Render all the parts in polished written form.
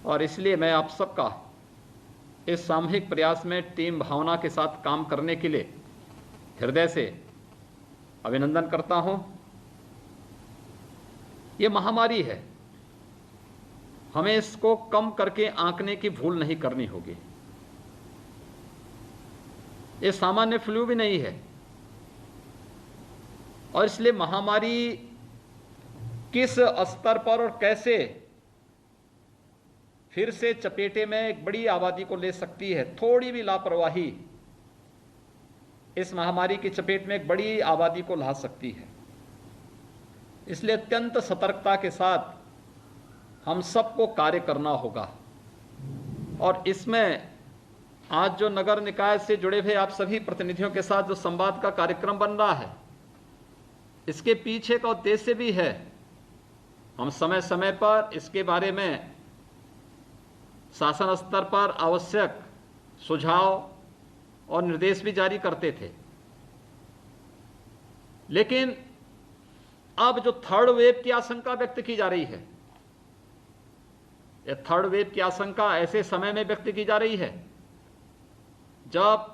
और इसलिए मैं आप सबका इस सामूहिक प्रयास में टीम भावना के साथ काम करने के लिए हृदय से अभिनंदन करता हूं। ये महामारी है, हमें इसको कम करके आंकने की भूल नहीं करनी होगी। ये सामान्य फ्लू भी नहीं है, और इसलिए महामारी किस स्तर पर और कैसे फिर से चपेटे में एक बड़ी आबादी को ले सकती है, थोड़ी भी लापरवाही इस महामारी की चपेट में एक बड़ी आबादी को ला सकती है। इसलिए अत्यंत सतर्कता के साथ हम सबको कार्य करना होगा। और इसमें आज जो नगर निकाय से जुड़े हुए आप सभी प्रतिनिधियों के साथ जो संवाद का कार्यक्रम बन रहा है, इसके पीछे का उद्देश्य भी है, हम समय समय पर इसके बारे में शासन स्तर पर आवश्यक सुझाव और निर्देश भी जारी करते थे। लेकिन अब जो थर्ड वेव की आशंका व्यक्त की जा रही है, यह थर्ड वेव की आशंका ऐसे समय में व्यक्त की जा रही है जब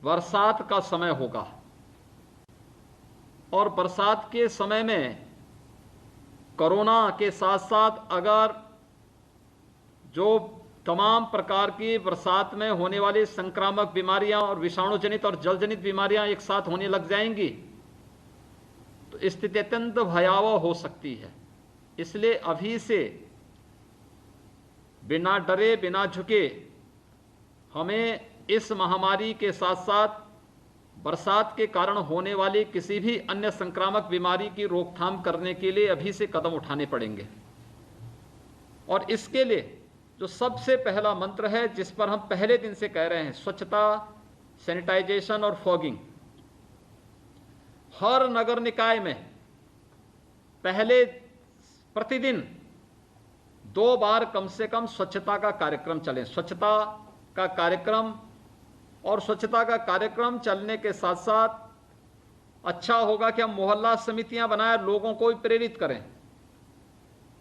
बरसात का समय होगा, और बरसात के समय में कोरोना के साथ साथ अगर जो तमाम प्रकार की बरसात में होने वाली संक्रामक बीमारियां और विषाणु जनित और जल जनित बीमारियां एक साथ होने लग जाएंगी तो स्थिति अत्यंत भयावह हो सकती है। इसलिए अभी से बिना डरे बिना झुके हमें इस महामारी के साथ साथ बरसात के कारण होने वाली किसी भी अन्य संक्रामक बीमारी की रोकथाम करने के लिए अभी से कदम उठाने पड़ेंगे। और इसके लिए जो सबसे पहला मंत्र है, जिस पर हम पहले दिन से कह रहे हैं, स्वच्छता, सैनिटाइजेशन और फॉगिंग। हर नगर निकाय में पहले प्रतिदिन 2 बार कम से कम स्वच्छता का कार्यक्रम चले। स्वच्छता का कार्यक्रम, और स्वच्छता का कार्यक्रम चलने के साथ साथ अच्छा होगा कि हम मोहल्ला समितियां बनाएं, लोगों को भी प्रेरित करें,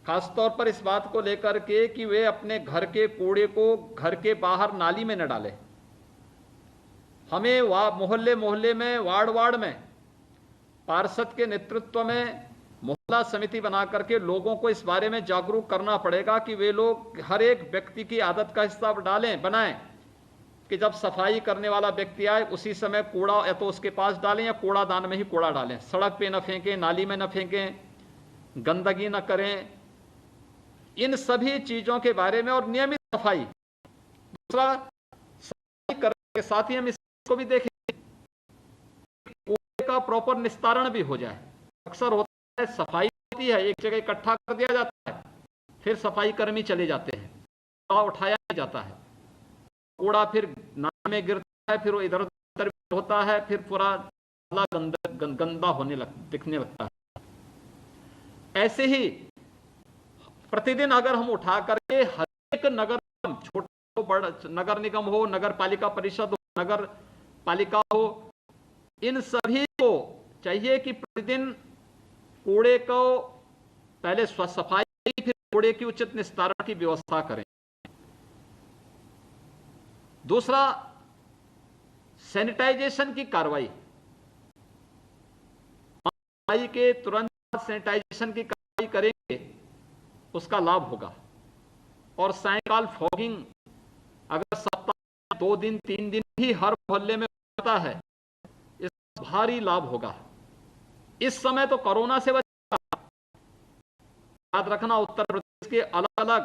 खासतौर पर इस बात को लेकर के कि वे अपने घर के कूड़े को घर के बाहर नाली में न डालें। हमें मोहल्ले मोहल्ले में, वार्ड वार्ड में पार्षद के नेतृत्व में मोहल्ला समिति बना करके लोगों को इस बारे में जागरूक करना पड़ेगा कि वे लोग हर एक व्यक्ति की आदत का हिस्सा बनाएं कि जब सफाई करने वाला व्यक्ति आए उसी समय कूड़ा या तो उसके पास डालें या कूड़ादान में ही कूड़ा डालें। सड़क पे न फेंकें, नाली में न फेंकें, गंदगी न करें। इन सभी चीजों के बारे में, और नियमित सफाई। दूसरा, सफाई करने के साथ ही हम इसको भी देखें कूड़े का प्रॉपर निस्तारण भी हो जाए। अक्सर होता है सफाई होती है, एक जगह इकट्ठा कर दिया जाता है, फिर सफाई कर्मी चले जाते हैं, कूड़ा उठाया नहीं जाता है, कूड़ा फिर नाले में गिरता है, फिर वो इधर उधर होता है, फिर पूरा गंदा दिखने लगता है। ऐसे ही प्रतिदिन अगर हम उठा करके हर एक नगर, छोटा हो बड़ा नगर निगम हो, नगर पालिका परिषद हो, नगर पालिका हो, इन सभी को चाहिए कि प्रतिदिन कूड़े को पहले सफाई, फिर कूड़े की उचित निस्तारण की व्यवस्था करें। दूसरा, सैनिटाइजेशन की कार्रवाई। सफाई के तुरंत सैनिटाइजेशन की कार्रवाई करेंगे, उसका लाभ होगा। और सायंकाल फॉगिंग अगर सप्ताह 2 दिन 3 दिन भी हर मोहल्ले में होता है, इसका भारी लाभ होगा। इस समय तो कोरोना से बचा, याद रखना उत्तर प्रदेश के अलग अलग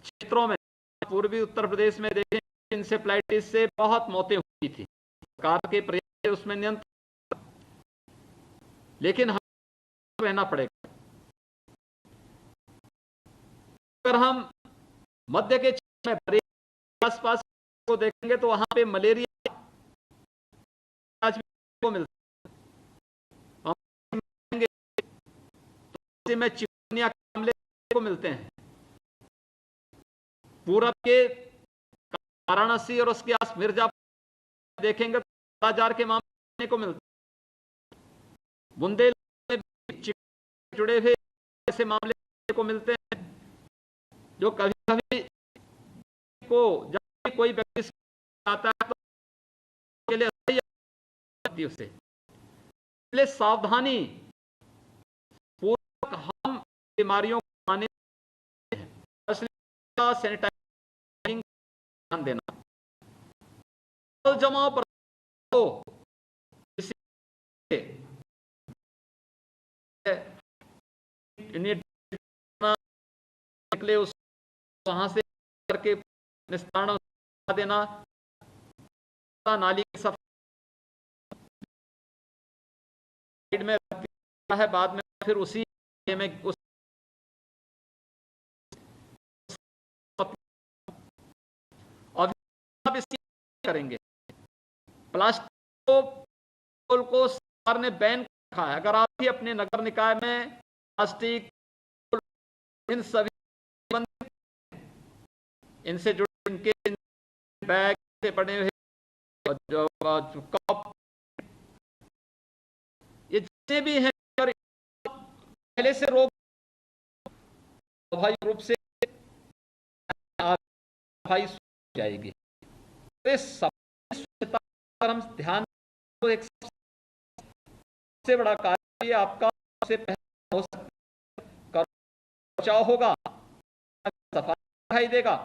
क्षेत्रों में, पूर्वी उत्तर प्रदेश में देखें इंसेफ्लाइटिस से बहुत मौतें हुई थी। सरकार के प्रयास उसमें नियंत्रण, लेकिन हमें रहना पड़ेगा। अगर हम मध्य के क्षेत्र में आसपास को देखेंगे तो वहां पे मलेरिया को मिलता है, हम तो में चिकनगुनिया के मामले को मिलते हैं। पूरब के वाराणसी और उसके आस मिर्जापुर देखेंगे तो कालाजार के मामले को मिलते हैं। बुंदेलखंड में जुड़े हुए ऐसे मामले को मिलते हैं। जो कभी कभी को जब कोई व्यक्ति आता है तो के लिए सही आती है उसे, इसलिए सावधानी पूर्वक हम बीमारियों को आने सैनिटाइजिंग ध्यान देना, जमाव पर निकले उस वहां से करके निस्तारण देना, नाली की सफाई में है, बाद में फिर उसी में उस अब इसकी करेंगे। प्लास्टिक को सरकार ने बैन रखा है। अगर आप भी अपने नगर निकाय में प्लास्टिक इन सभी इनसे जुड़े इनके बैग से बने हुए जो कप ये जितने भी हैं पहले से रोक स्वाभाविक रूप से सफाई जाएगी। तो स्वच्छता पर हम ध्यान, तो एक सबसे बड़ा कार्य आपका सबसे पहले हो सकता बचाव होगा, सफाई दिखाई देगा,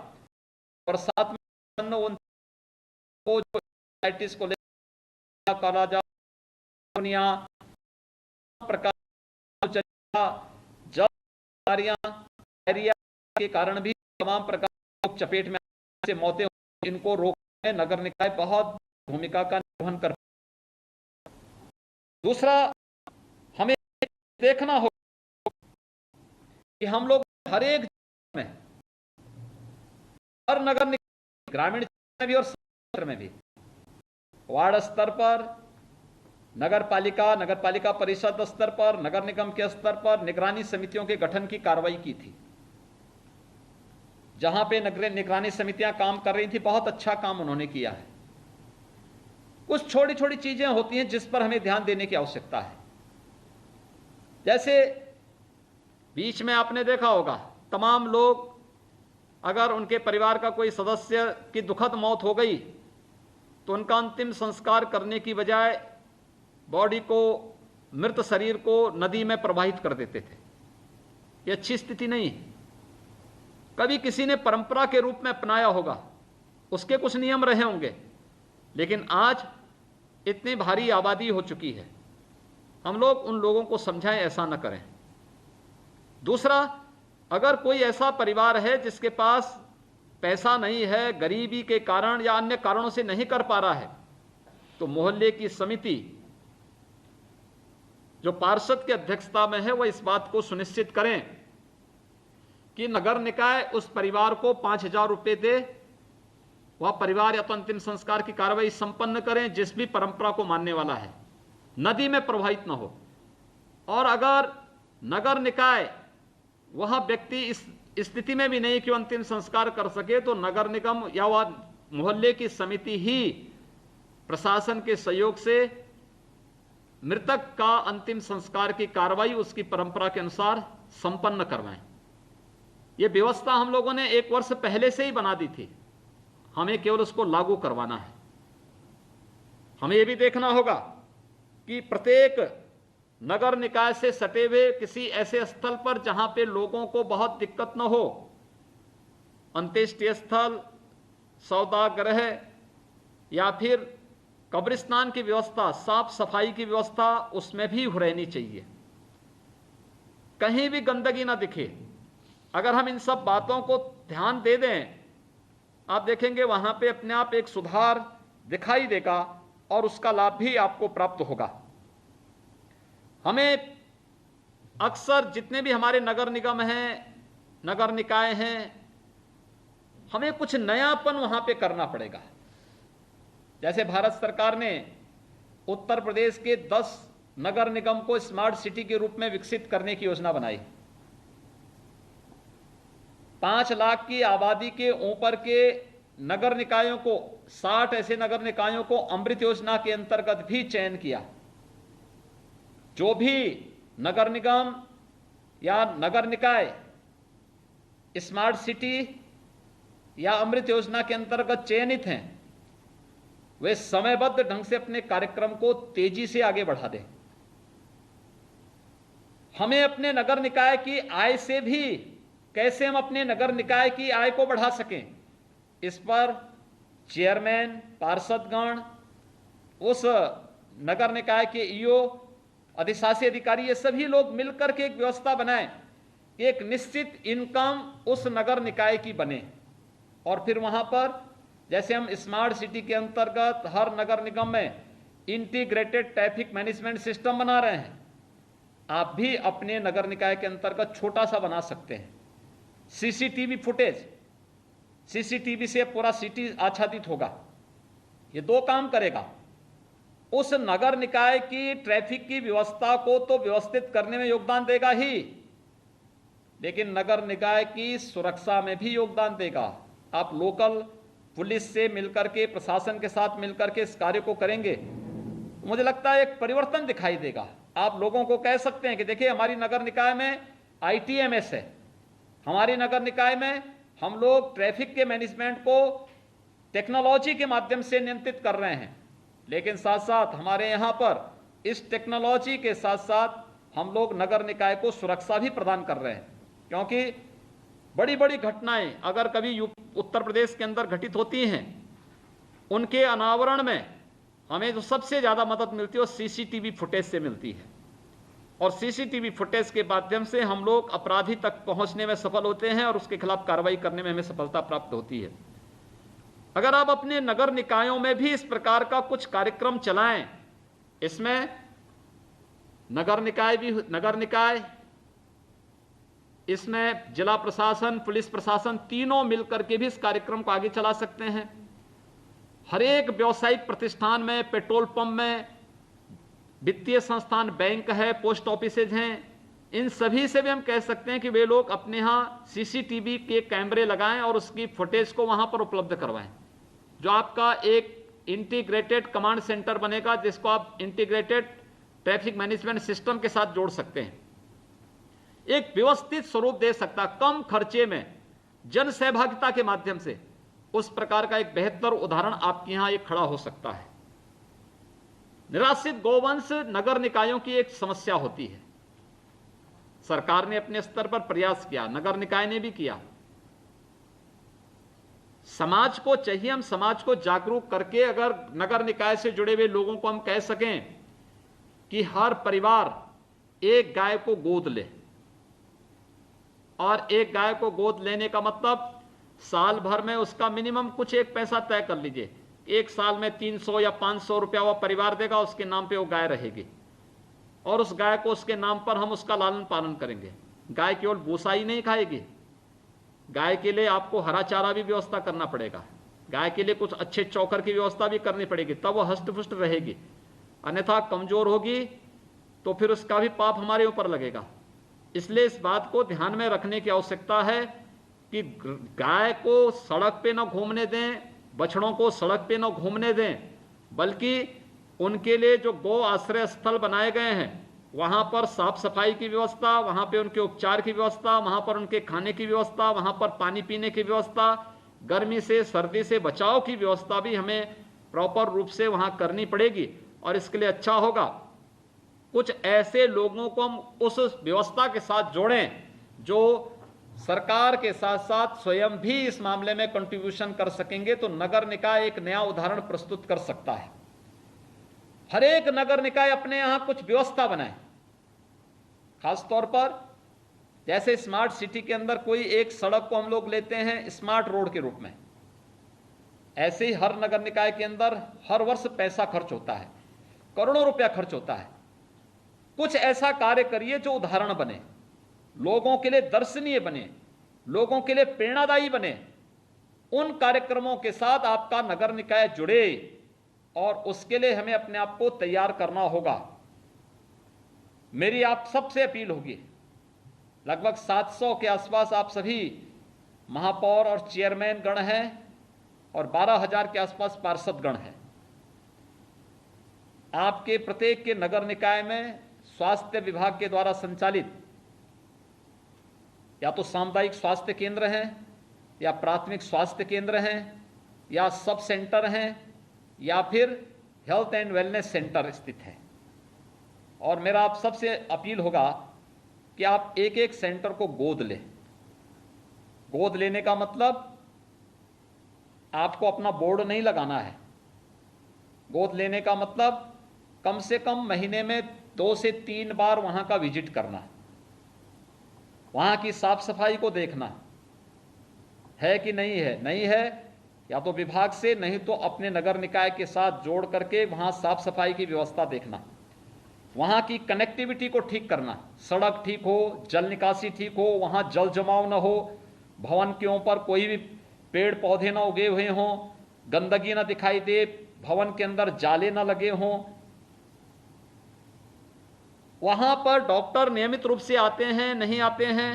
और साथ में को जो को लेकर काला प्रकार के कारण भी तमाम प्रकार चपेट में से मौतें, इनको रोकने नगर निकाय बहुत भूमिका का निर्वहन कर। दूसरा, हमें देखना होगा कि हम लोग हर एक में, हर नगर निकाय, ग्रामीण में भी और क्षेत्र में भी, वार्ड स्तर पर, नगर पालिका परिषद स्तर पर, नगर निगम के स्तर पर निगरानी समितियों के गठन की कार्रवाई की थी। जहां पे निगरानी समितियां काम कर रही थी, बहुत अच्छा काम उन्होंने किया है। कुछ छोटी छोटी चीजें होती हैं जिस पर हमें ध्यान देने की आवश्यकता है। जैसे बीच में आपने देखा होगा, तमाम लोग, अगर उनके परिवार का कोई सदस्य की दुखद मौत हो गई तो उनका अंतिम संस्कार करने की बजाय बॉडी को, मृत शरीर को नदी में प्रवाहित कर देते थे। ये अच्छी स्थिति नहीं है। कभी किसी ने परंपरा के रूप में अपनाया होगा, उसके कुछ नियम रहे होंगे, लेकिन आज इतनी भारी आबादी हो चुकी है, हम लोग उन लोगों को समझाएं ऐसा न करें। दूसरा, अगर कोई ऐसा परिवार है जिसके पास पैसा नहीं है, गरीबी के कारण या अन्य कारणों से नहीं कर पा रहा है, तो मोहल्ले की समिति जो पार्षद की अध्यक्षता में है, वह इस बात को सुनिश्चित करें कि नगर निकाय उस परिवार को 5,000 रुपये दे, वह परिवार या तो अंतिम संस्कार की कार्रवाई संपन्न करें जिस भी परंपरा को मानने वाला है, नदी में प्रवाहित न हो। और अगर नगर निकाय वह व्यक्ति इस स्थिति में भी नहीं कि अंतिम संस्कार कर सके, तो नगर निगम या वह मोहल्ले की समिति ही प्रशासन के सहयोग से मृतक का अंतिम संस्कार की कार्रवाई उसकी परंपरा के अनुसार संपन्न करवाएं। यह व्यवस्था हम लोगों ने 1 वर्ष पहले से ही बना दी थी, हमें केवल उसको लागू करवाना है। हमें यह भी देखना होगा कि प्रत्येक नगर निकाय से सटे हुए किसी ऐसे स्थल पर जहां पे लोगों को बहुत दिक्कत न हो, अंत्येष्टि स्थल, सौदागृह या फिर कब्रिस्तान की व्यवस्था, साफ सफाई की व्यवस्था उसमें भी रहनी चाहिए, कहीं भी गंदगी ना दिखे। अगर हम इन सब बातों को ध्यान दे दें, आप देखेंगे वहां पे अपने आप एक सुधार दिखाई देगा और उसका लाभ भी आपको प्राप्त होगा। हमें अक्सर जितने भी हमारे नगर निगम हैं, नगर निकाय हैं, हमें कुछ नयापन वहां पे करना पड़ेगा। जैसे भारत सरकार ने उत्तर प्रदेश के 10 नगर निगम को स्मार्ट सिटी के रूप में विकसित करने की योजना बनाई। 5 लाख की आबादी के ऊपर के नगर निकायों को, 60 ऐसे नगर निकायों को अमृत योजना के अंतर्गत भी चयन किया। जो भी नगर निगम या नगर निकाय स्मार्ट सिटी या अमृत योजना के अंतर्गत चयनित हैं, वे समयबद्ध ढंग से अपने कार्यक्रम को तेजी से आगे बढ़ा दें। हमें अपने नगर निकाय की आय से भी कैसे हम अपने नगर निकाय की आय को बढ़ा सकें, इस पर चेयरमैन, पार्षदगण, उस नगर निकाय के ईओ, अधिशासी अधिकारी, ये सभी लोग मिलकर के एक व्यवस्था बनाएं, एक निश्चित इनकम उस नगर निकाय की बने। और फिर वहां पर जैसे हम स्मार्ट सिटी के अंतर्गत हर नगर निगम में इंटीग्रेटेड ट्रैफिक मैनेजमेंट सिस्टम बना रहे हैं, आप भी अपने नगर निकाय के अंतर्गत छोटा सा बना सकते हैं। सीसीटीवी फुटेज, सीसीटीवी से पूरा सिटी आच्छादित होगा। ये दो काम करेगा। उस नगर निकाय की ट्रैफिक की व्यवस्था को तो व्यवस्थित करने में योगदान देगा ही, लेकिन नगर निकाय की सुरक्षा में भी योगदान देगा। आप लोकल पुलिस से मिलकर के, प्रशासन के साथ मिलकर के इस कार्य को करेंगे, मुझे लगता है एक परिवर्तन दिखाई देगा। आप लोगों को कह सकते हैं कि देखिए हमारी नगर निकाय में ITMS है, हमारी नगर निकाय में हम लोग ट्रैफिक के मैनेजमेंट को टेक्नोलॉजी के माध्यम से नियंत्रित कर रहे हैं, लेकिन साथ साथ हमारे यहाँ पर इस टेक्नोलॉजी के साथ साथ हम लोग नगर निकाय को सुरक्षा भी प्रदान कर रहे हैं। क्योंकि बड़ी बड़ी घटनाएं अगर कभी उत्तर प्रदेश के अंदर घटित होती हैं, उनके अनावरण में हमें जो सबसे ज़्यादा मदद मिलती है वो सीसीटीवी फुटेज से मिलती है। और सीसीटीवी फुटेज के माध्यम से हम लोग अपराधी तक पहुंचने में सफल होते हैं और उसके खिलाफ कार्रवाई करने में हमें सफलता प्राप्त होती है। अगर आप अपने नगर निकायों में भी इस प्रकार का कुछ कार्यक्रम चलाएं, इसमें नगर निकाय, इसमें जिला प्रशासन, पुलिस प्रशासन, तीनों मिलकर के भी इस कार्यक्रम को आगे चला सकते हैं। हर एक व्यावसायिक प्रतिष्ठान में, पेट्रोल पंप में, वित्तीय संस्थान, बैंक है, पोस्ट ऑफिसेज हैं, इन सभी से भी हम कह सकते हैं कि वे लोग अपने यहाँ सीसीटीवी के कैमरे लगाएं और उसकी फुटेज को वहां पर उपलब्ध करवाएं, जो आपका एक इंटीग्रेटेड कमांड सेंटर बनेगा, जिसको आप इंटीग्रेटेड ट्रैफिक मैनेजमेंट सिस्टम के साथ जोड़ सकते हैं। एक व्यवस्थित स्वरूप दे सकता, कम खर्चे में जन सहभागिता के माध्यम से उस प्रकार का एक बेहतर उदाहरण आपके यहां एक खड़ा हो सकता है। निराश्रित गौवंश नगर निकायों की एक समस्या होती है। सरकार ने अपने स्तर पर प्रयास किया, नगर निकाय ने भी किया। समाज को चाहिए, हम समाज को जागरूक करके अगर नगर निकाय से जुड़े हुए लोगों को हम कह सकें कि हर परिवार एक गाय को गोद ले, और एक गाय को गोद लेने का मतलब साल भर में उसका मिनिमम कुछ एक पैसा तय कर लीजिए। एक साल में 300 या 500 रुपया वह परिवार देगा, उसके नाम पे वो गाय रहेगी, और उस गाय को उसके नाम पर हम उसका लालन पालन करेंगे। गाय केवल भूसा ही नहीं खाएगी, गाय के लिए आपको हरा चारा भी व्यवस्था करना पड़ेगा, गाय के लिए कुछ अच्छे चौकर की व्यवस्था भी करनी पड़ेगी, तब वह हष्ट-पुष्ट रहेगी। अन्यथा कमजोर होगी तो फिर उसका भी पाप हमारे ऊपर लगेगा। इसलिए इस बात को ध्यान में रखने की आवश्यकता है कि गाय को सड़क पे न घूमने दें, बछड़ों को सड़क पे न घूमने दें, बल्कि उनके लिए जो गौ आश्रय स्थल बनाए गए हैं वहां पर साफ सफाई की व्यवस्था, वहां पे उनके उपचार की व्यवस्था, वहां पर उनके खाने की व्यवस्था, वहां पर पानी पीने की व्यवस्था, गर्मी से सर्दी से बचाव की व्यवस्था भी हमें प्रॉपर रूप से वहां करनी पड़ेगी। और इसके लिए अच्छा होगा कुछ ऐसे लोगों को हम उस व्यवस्था के साथ जोड़ें जो सरकार के साथ साथ स्वयं भी इस मामले में कंट्रीब्यूशन कर सकेंगे, तो नगर निकाय एक नया उदाहरण प्रस्तुत कर सकता है। हर एक नगर निकाय अपने यहां कुछ व्यवस्था बनाए, खासतौर पर जैसे स्मार्ट सिटी के अंदर कोई एक सड़क को हम लोग लेते हैं स्मार्ट रोड के रूप में, ऐसे ही हर नगर निकाय के अंदर हर वर्ष पैसा खर्च होता है, करोड़ों रुपया खर्च होता है। कुछ ऐसा कार्य करिए जो उदाहरण बने, लोगों के लिए दर्शनीय बने, लोगों के लिए प्रेरणादायी बने। उन कार्यक्रमों के साथ आपका नगर निकाय जुड़े और उसके लिए हमें अपने आप को तैयार करना होगा। मेरी आप सबसे अपील होगी, लगभग 700 के आसपास आप सभी महापौर और चेयरमैन गण हैं और 12,000 के आसपास पार्षद गण हैं। आपके प्रत्येक के नगर निकाय में स्वास्थ्य विभाग के द्वारा संचालित या तो सामुदायिक स्वास्थ्य केंद्र हैं, या प्राथमिक स्वास्थ्य केंद्र हैं, या सब सेंटर हैं, या फिर हेल्थ एंड वेलनेस सेंटर स्थित है। और मेरा आप सबसे अपील होगा कि आप एक एक सेंटर को गोद लें। गोद लेने का मतलब आपको अपना बोर्ड नहीं लगाना है। गोद लेने का मतलब कम से कम महीने में 2 से 3 बार वहां का विजिट करना, वहां की साफ सफाई को देखना है कि नहीं है, नहीं है या तो विभाग से, नहीं तो अपने नगर निकाय के साथ जोड़ करके वहां साफ सफाई की व्यवस्था देखना, वहां की कनेक्टिविटी को ठीक करना, सड़क ठीक हो, जल निकासी ठीक हो, वहां जल जमाव न हो, भवन के ऊपर कोई भी पेड़ पौधे न उगे हुए हों, गंदगी न दिखाई दे, भवन के अंदर जाले न लगे हों। वहां पर डॉक्टर नियमित रूप से आते हैं, नहीं आते हैं,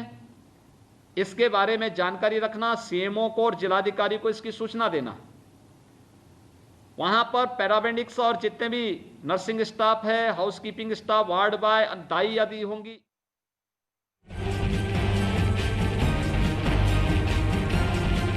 इसके बारे में जानकारी रखना, सीएमओ को और जिलाधिकारी को इसकी सूचना देना। वहां पर पैरामेडिक्स और जितने भी नर्सिंग स्टाफ है, हाउसकीपिंग स्टाफ, वार्ड बॉय, दाई आदि होंगी।